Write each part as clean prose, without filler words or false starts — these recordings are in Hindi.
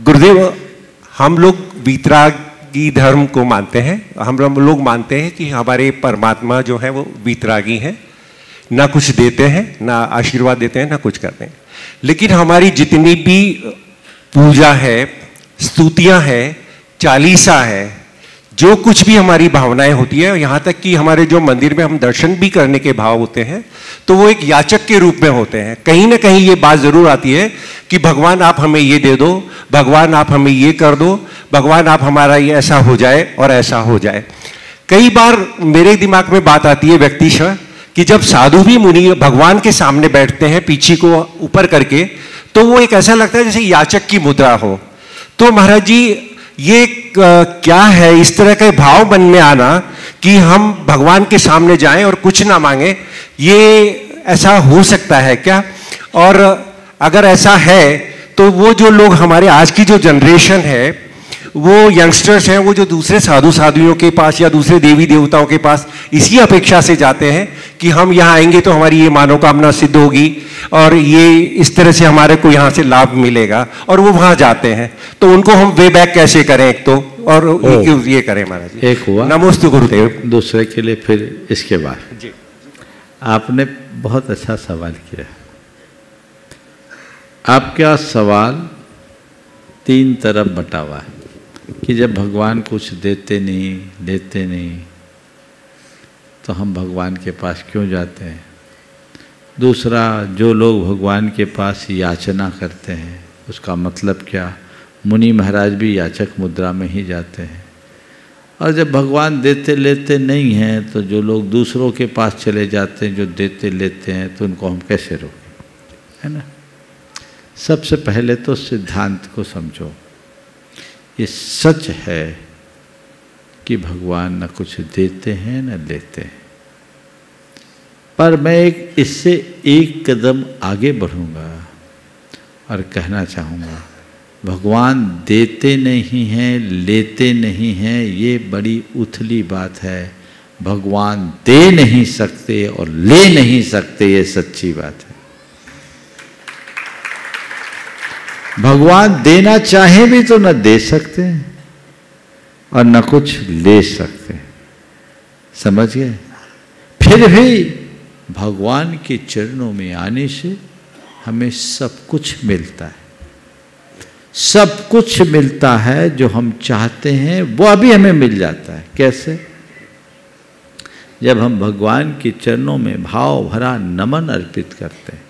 गुरुदेव, हम लोग वीतरागी धर्म को मानते हैं। हम लोग मानते हैं कि हमारे परमात्मा जो है वो वीतरागी हैं, ना कुछ देते हैं, ना आशीर्वाद देते हैं, ना कुछ करते हैं। लेकिन हमारी जितनी भी पूजा है, स्तुतियां है, चालीसा है, जो कुछ भी हमारी भावनाएं होती है, यहाँ तक कि हमारे जो मंदिर में हम दर्शन भी करने के भाव होते हैं, तो वो एक याचक के रूप में होते हैं। कहीं ना कहीं ये बात जरूर आती है कि भगवान आप हमें ये दे दो, भगवान आप हमें ये कर दो, भगवान आप हमारा ये ऐसा हो जाए और ऐसा हो जाए। कई बार मेरे दिमाग में बात आती है व्यक्तिशः कि जब साधु भी मुनि भगवान के सामने बैठते हैं पीछे को ऊपर करके, तो वो एक ऐसा लगता है जैसे याचक की मुद्रा हो। तो महाराज जी, ये क्या है इस तरह के भाव मन में आना कि हम भगवान के सामने जाएं और कुछ ना मांगे, ये ऐसा हो सकता है क्या? और अगर ऐसा है तो वो जो लोग हमारे आज की जो जनरेशन है, वो यंगस्टर्स हैं, वो जो दूसरे साधु साधुओं के पास या दूसरे देवी देवताओं के पास इसी अपेक्षा से जाते हैं कि हम यहाँ आएंगे तो हमारी ये मनोकामना सिद्ध होगी और ये इस तरह से हमारे को यहाँ से लाभ मिलेगा, और वो वहाँ जाते हैं। तो उनको हम वे बैक कैसे करें एक तो, और ये करें महाराज जी। एक हुआ, नमोस्तु गुरुदेव। दूसरे के लिए फिर इसके बाद जी, आपने बहुत अच्छा सवाल किया। आपका सवाल तीन तरफ बटा हुआ है कि जब भगवान कुछ देते नहीं, लेते नहीं, तो हम भगवान के पास क्यों जाते हैं। दूसरा, जो लोग भगवान के पास याचना करते हैं उसका मतलब क्या। मुनि महाराज भी याचक मुद्रा में ही जाते हैं। और जब भगवान देते लेते नहीं हैं, तो जो लोग दूसरों के पास चले जाते हैं जो देते लेते हैं, तो उनको हम कैसे रोकें, है ना। सबसे पहले तो सिद्धांत को समझो। ये सच है कि भगवान न कुछ देते हैं न लेते हैं, पर मैं इससे एक कदम आगे बढ़ूंगा और कहना चाहूँगा, भगवान देते नहीं हैं, लेते नहीं हैं, ये बड़ी उथली बात है। भगवान दे नहीं सकते और ले नहीं सकते, ये सच्ची बात है। भगवान देना चाहे भी तो न दे सकते और न कुछ ले सकते, समझ गए। फिर भी भगवान के चरणों में आने से हमें सब कुछ मिलता है। सब कुछ मिलता है जो हम चाहते हैं, वो अभी हमें मिल जाता है। कैसे? जब हम भगवान के चरणों में भाव भरा नमन अर्पित करते हैं,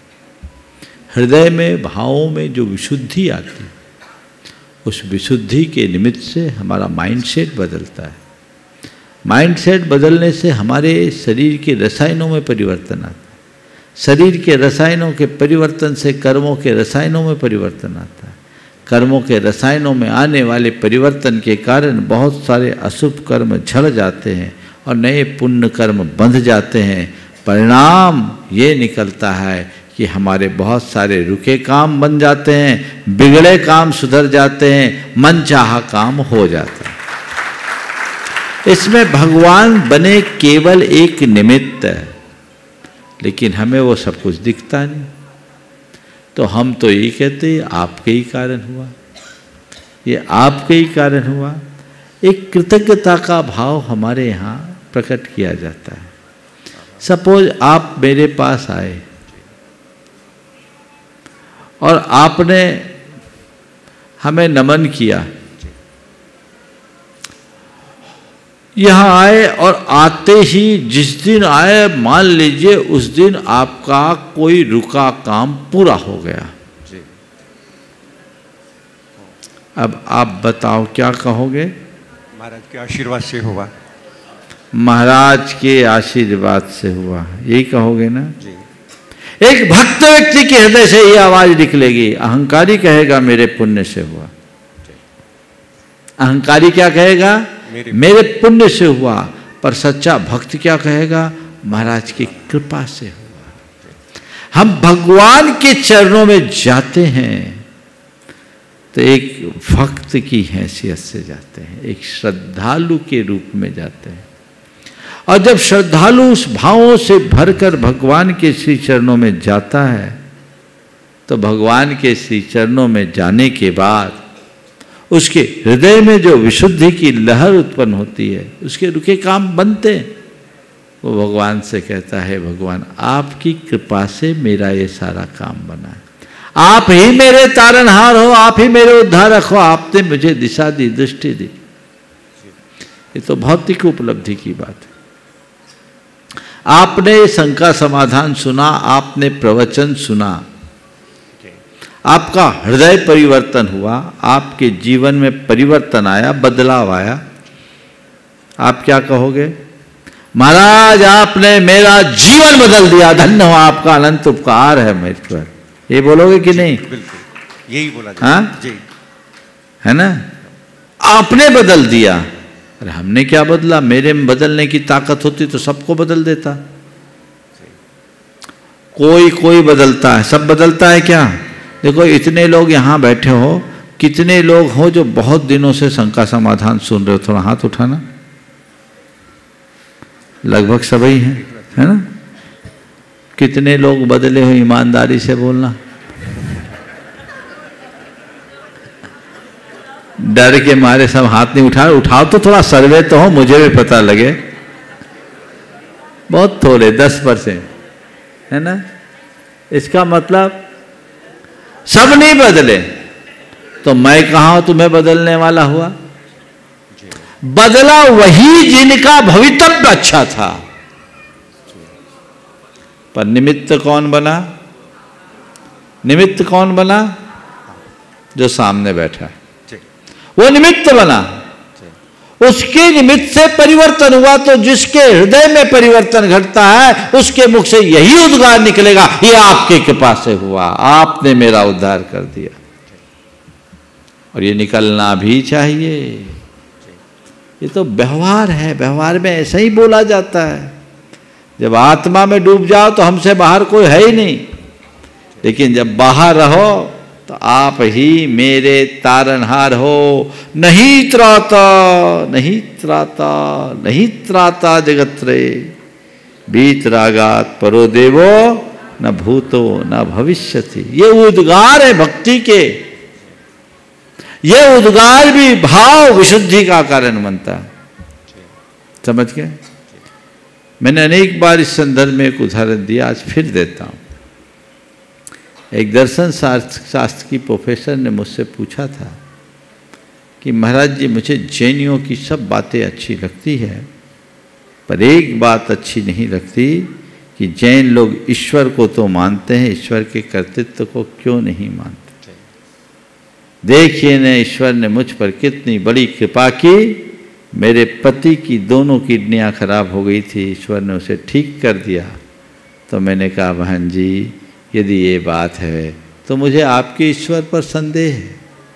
हृदय में भावों में जो विशुद्धि आती है, उस विशुद्धि के निमित्त से हमारा माइंडसेट बदलता है। माइंडसेट बदलने से हमारे शरीर के रसायनों में परिवर्तन आता है। शरीर के रसायनों के परिवर्तन से कर्मों के रसायनों में परिवर्तन आता है। कर्मों के रसायनों में आने वाले परिवर्तन के कारण बहुत सारे अशुभ कर्म झड़ जाते हैं और नए पुण्य कर्म बंध जाते हैं। परिणाम ये निकलता है कि हमारे बहुत सारे रुके काम बन जाते हैं, बिगड़े काम सुधर जाते हैं, मनचाहा काम हो जाता है। इसमें भगवान बने केवल एक निमित्त है, लेकिन हमें वो सब कुछ दिखता नहीं। तो हम तो यही कहते हैं आपके ही कारण हुआ, ये आपके ही कारण हुआ। एक कृतज्ञता का भाव हमारे यहाँ प्रकट किया जाता है। सपोज आप मेरे पास आए और आपने हमें नमन किया, यहाँ आए और आते ही जिस दिन आए, मान लीजिए उस दिन आपका कोई रुका काम पूरा हो गया। अब आप बताओ क्या कहोगे? महाराज के आशीर्वाद से हुआ। महाराज के आशीर्वाद से हुआ, यही कहोगे ना जी। एक भक्त व्यक्ति के हृदय से ये आवाज निकलेगी। अहंकारी कहेगा मेरे पुण्य से हुआ। अहंकारी क्या कहेगा? मेरे पुण्य से हुआ। पर सच्चा भक्त क्या कहेगा? महाराज की कृपा से हुआ। हम भगवान के चरणों में जाते हैं तो एक भक्त की हैसियत से जाते हैं, एक श्रद्धालु के रूप में जाते हैं। और जब श्रद्धालु उस भावों से भरकर भगवान के श्री चरणों में जाता है, तो भगवान के श्री चरणों में जाने के बाद उसके हृदय में जो विशुद्धि की लहर उत्पन्न होती है, उसके रुके काम बनते हैं। वो भगवान से कहता है, भगवान आपकी कृपा से मेरा ये सारा काम बना है, आप ही मेरे तारनहार हो, आप ही मेरे उद्धारक हो, आपने मुझे दिशा दी, दृष्टि दी। ये तो भौतिक उपलब्धि की बात है। आपने शंका समाधान सुना, आपने प्रवचन सुना, आपका हृदय परिवर्तन हुआ, आपके जीवन में परिवर्तन आया, बदलाव आया। आप क्या कहोगे? महाराज आपने मेरा जीवन बदल दिया, धन्य हो, आपका अनंत उपकार है मेरे पर। ये बोलोगे कि नहीं? बिल्कुल यही बोला हाँ जी, है ना? आपने बदल दिया। अरे हमने क्या बदला? मेरे में बदलने की ताकत होती तो सबको बदल देता। कोई बदलता है, सब बदलता है क्या? देखो इतने लोग यहाँ बैठे हो, कितने लोग हो जो बहुत दिनों से शंका समाधान सुन रहे हो? थोड़ा हाथ उठाना। लगभग सभी हैं, है ना? कितने लोग बदले हो? ईमानदारी से बोलना। डर के मारे सब हाथ नहीं उठा। उठाओ तो थोड़ा, सर्वे तो हो, मुझे भी पता लगे। बहुत थोड़े, 10%, है ना? इसका मतलब सब नहीं बदले तो मैं कहाँ हूं तुम्हें बदलने वाला हुआ? बदला वही जिनका भवितव्य अच्छा था, पर निमित्त कौन बना? निमित्त कौन बना? जो सामने बैठा है, वो निमित्त बना। उसके निमित्त से परिवर्तन हुआ, तो जिसके हृदय में परिवर्तन घटता है उसके मुख से यही उद्गार निकलेगा, ये आपकी कृपा से हुआ, आपने मेरा उद्धार कर दिया। और ये निकलना भी चाहिए। ये तो व्यवहार है, व्यवहार में ऐसा ही बोला जाता है। जब आत्मा में डूब जाओ तो हमसे बाहर कोई है ही नहीं, लेकिन जब बाहर रहो तो आप ही मेरे तारनहार हो। नहीं त्राता नहीं त्राता नहीं त्राता जगत्रे, बीतरागात परो देवो न भूतो न भविष्यति। ये उद्गार है भक्ति के। ये उद्गार भी भाव विशुद्धि का कारण बनता है। समझ गए? मैंने अनेक बार इस संदर्भ में एक उदाहरण दिया, आज फिर देता हूं। एक दर्शन शास्त्र की प्रोफेसर ने मुझसे पूछा था कि महाराज जी मुझे जैनियों की सब बातें अच्छी लगती है, पर एक बात अच्छी नहीं लगती कि जैन लोग ईश्वर को तो मानते हैं, ईश्वर के कर्तृत्व को क्यों नहीं मानते। देखिए न ईश्वर ने मुझ पर कितनी बड़ी कृपा की। मेरे पति की दोनों किडनियाँ खराब हो गई थी, ईश्वर ने उसे ठीक कर दिया। तो मैंने कहा बहन जी यदि ये बात है तो मुझे आपके ईश्वर पर संदेह है।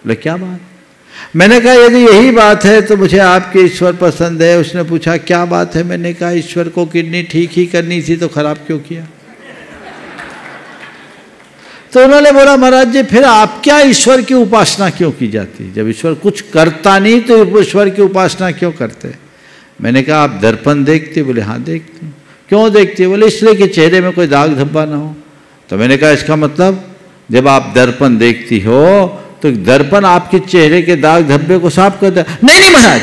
बोले क्या बात? मैंने कहा यदि यही बात है तो मुझे आपके ईश्वर पर संदेह है। उसने पूछा क्या बात है? मैंने कहा ईश्वर को किडनी ठीक ही करनी थी तो खराब क्यों किया? तो उन्होंने बोला महाराज जी फिर आप क्या ईश्वर की उपासना क्यों की जाती? जब ईश्वर कुछ करता नहीं तो ईश्वर की उपासना क्यों करते? मैंने कहा आप दर्पण देखते? बोले हाँ देखते। क्यों देखते? बोले इसलिए कि चेहरे में कोई दाग धब्बा ना हो। तो मैंने कहा इसका मतलब जब आप दर्पण देखती हो तो दर्पण आपके चेहरे के दाग धब्बे को साफ करता है? नहीं महाराज,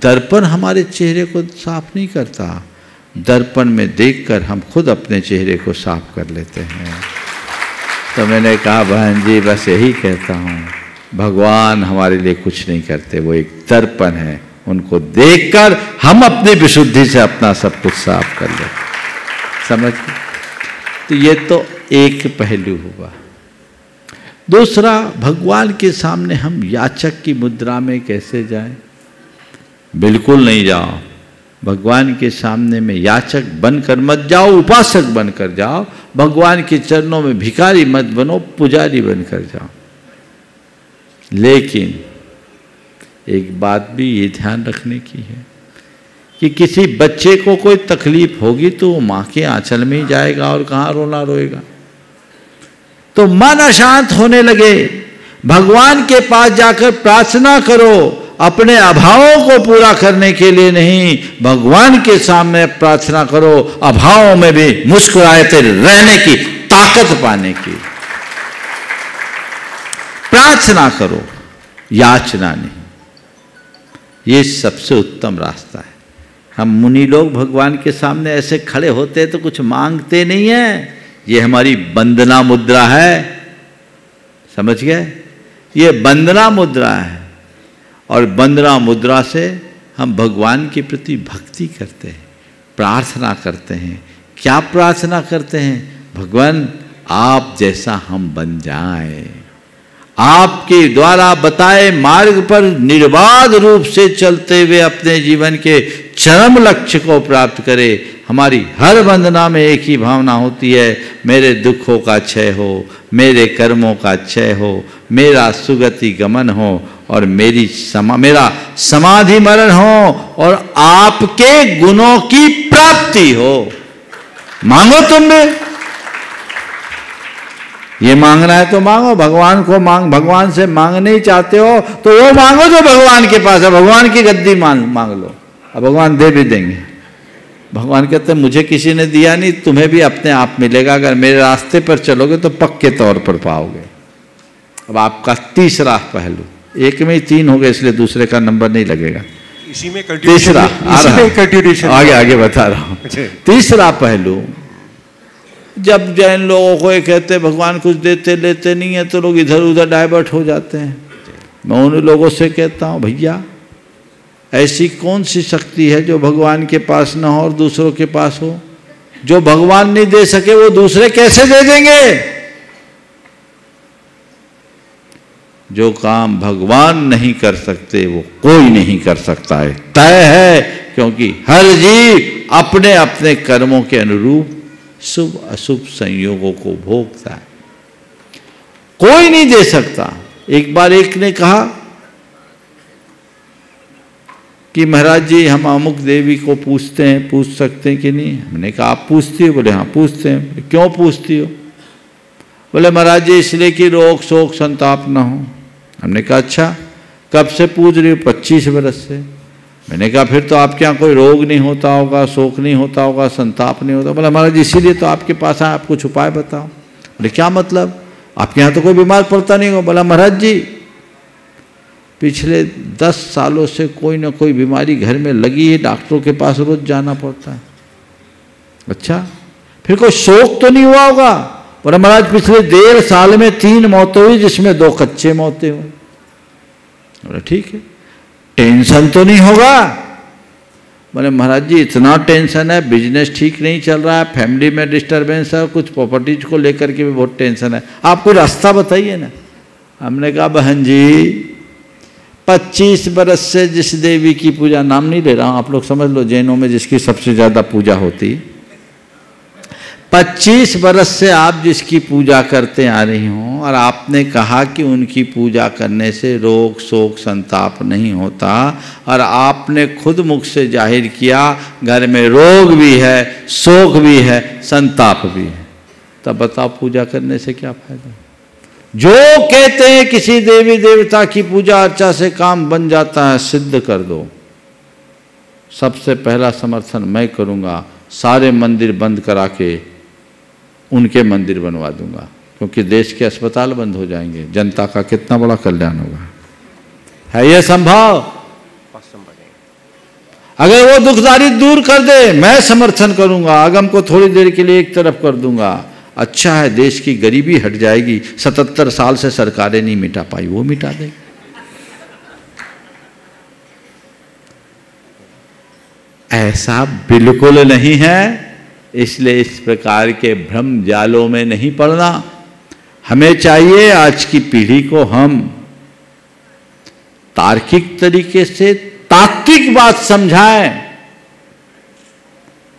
दर्पण हमारे चेहरे को साफ नहीं करता, दर्पण में देखकर हम खुद अपने चेहरे को साफ कर लेते हैं। तो मैंने कहा बहन जी बस यही कहता हूँ, भगवान हमारे लिए कुछ नहीं करते, वो एक दर्पण है, उनको देखकर हम अपनी विशुद्धि से अपना सब कुछ साफ कर लेते। समझ गए? तो ये तो एक पहलू हुआ। दूसरा, भगवान के सामने हम याचक की मुद्रा में कैसे जाएं? बिल्कुल नहीं जाओ। भगवान के सामने में याचक बनकर मत जाओ, उपासक बनकर जाओ। भगवान के चरणों में भिखारी मत बनो, पुजारी बनकर जाओ। लेकिन एक बात भी ये ध्यान रखने की है कि किसी बच्चे को कोई तकलीफ होगी तो वो माँ के आंचल में ही जाएगा और कहाँ रोना रोएगा। तो मन अशांत होने लगे, भगवान के पास जाकर प्रार्थना करो, अपने अभावों को पूरा करने के लिए नहीं, भगवान के सामने प्रार्थना करो अभावों में भी मुस्कुराते रहने की ताकत पाने की। प्रार्थना करो, याचना नहीं। ये सबसे उत्तम रास्ता है। हम मुनि लोग भगवान के सामने ऐसे खड़े होते हैं तो कुछ मांगते नहीं है, ये हमारी वंदना मुद्रा है, समझ गए? ये वंदना मुद्रा है, और वंदना मुद्रा से हम भगवान के प्रति भक्ति करते हैं, प्रार्थना करते हैं। क्या प्रार्थना करते हैं? भगवान आप जैसा हम बन जाएं, आपके द्वारा बताए मार्ग पर निर्बाध रूप से चलते हुए अपने जीवन के चरम लक्ष्य को प्राप्त करें। हमारी हर वंदना में एक ही भावना होती है, मेरे दुखों का क्षय हो, मेरे कर्मों का क्षय हो, मेरा सुगति गमन हो, और मेरा समाधि मरण हो, और आपके गुणों की प्राप्ति हो। मांगो तुम भी, ये मांगना है तो मांगो, भगवान को भगवान से मांगने ही चाहते हो तो वो मांगो जो भगवान के पास है, भगवान की गद्दी मांग लो, अब भगवान दे भी देंगे। भगवान कहते हैं मुझे किसी ने दिया नहीं, तुम्हें भी अपने आप मिलेगा, अगर मेरे रास्ते पर चलोगे तो पक्के तौर पर पाओगे। अब आपका तीसरा पहलू, एक में ही 3 हो गए इसलिए दूसरे का नंबर नहीं लगेगा, इसी में तीसरा आगे बता रहा हूँ। तीसरा पहलू, जब जैन लोगों को ये कहते भगवान कुछ देते लेते नहीं है तो लोग इधर उधर डाइवर्ट हो जाते हैं। मैं उन लोगों से कहता हूँ भैया ऐसी कौन सी शक्ति है जो भगवान के पास ना हो और दूसरों के पास हो? जो भगवान नहीं दे सके वो दूसरे कैसे दे देंगे? जो काम भगवान नहीं कर सकते वो कोई नहीं कर सकता है, तय है, क्योंकि हर जीव अपने अपने कर्मों के अनुरूप शुभ अशुभ संयोगों को भोगता है, कोई नहीं दे सकता। एक बार एक ने कहा कि महाराज जी हम अमुक देवी को पूछते हैं, पूछ सकते हैं कि नहीं? हमने कहा आप पूछती हो? बोले हाँ पूछते हैं। क्यों पूछती हो? बोले महाराज जी इसलिए कि रोग शोक संताप ना हो। हमने कहा अच्छा, कब से पूछ रही हो? 25 वर्ष से। मैंने कहा फिर तो आपके यहाँ कोई रोग नहीं होता होगा, शोक नहीं होता होगा, संताप नहीं होता। बोला महाराज इसीलिए तो आपके पास आए, आप कुछ उपाय बताओ। बोले क्या मतलब? आपके यहाँ तो कोई बीमार पड़ता नहीं हो। बोला महाराज जी पिछले 10 सालों से कोई ना कोई बीमारी घर में लगी है, डॉक्टरों के पास रोज जाना पड़ता है। अच्छा फिर कोई शोक तो नहीं हुआ होगा? बोला महाराज पिछले 1.5 साल में 3 मौतें हुई जिसमें 2 कच्चे मौतें हुई। बोला ठीक है, टेंशन तो नहीं होगा? बोले महाराज जी इतना टेंशन है, बिजनेस ठीक नहीं चल रहा है, फैमिली में डिस्टर्बेंस है, कुछ प्रॉपर्टीज को लेकर के भी बहुत टेंशन है, आप कोई रास्ता बताइए ना। हमने कहा बहन जी 25 बरस से जिस देवी की पूजा, नाम नहीं ले रहा हूँ, आप लोग समझ लो, जैनों में जिसकी सबसे ज़्यादा पूजा होती, 25 बरस से आप जिसकी पूजा करते आ रही हों और आपने कहा कि उनकी पूजा करने से रोग शोक संताप नहीं होता, और आपने खुद मुख से जाहिर किया घर में रोग भी है, शोक भी है, संताप भी है, तब बताओ पूजा करने से क्या फायदा? जो कहते हैं किसी देवी देवता की पूजा अर्चा से काम बन जाता है, सिद्ध कर दो। सबसे पहला समर्थन मैं करूँगा, सारे मंदिर बंद करा के उनके मंदिर बनवा दूंगा, क्योंकि देश के अस्पताल बंद हो जाएंगे, जनता का कितना बड़ा कल्याण होगा। है यह संभव? अगर वो दुखदारी दूर कर दे मैं समर्थन करूंगा, आगम को थोड़ी देर के लिए एक तरफ कर दूंगा। अच्छा है, देश की गरीबी हट जाएगी, 77 साल से सरकारें नहीं मिटा पाई, वो मिटा देगी। ऐसा बिल्कुल नहीं है, इसलिए इस प्रकार के भ्रम जालों में नहीं पड़ना। हमें चाहिए आज की पीढ़ी को हम तार्किक तरीके से तात्विक बात समझाएं,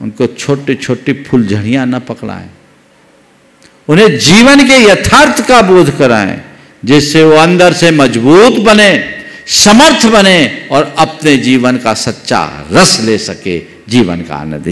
उनको छोटी छोटी फुलझड़ियां न पकड़ाएं, उन्हें जीवन के यथार्थ का बोध कराएं, जिससे वो अंदर से मजबूत बने, समर्थ बने और अपने जीवन का सच्चा रस ले सके, जीवन का आनंद।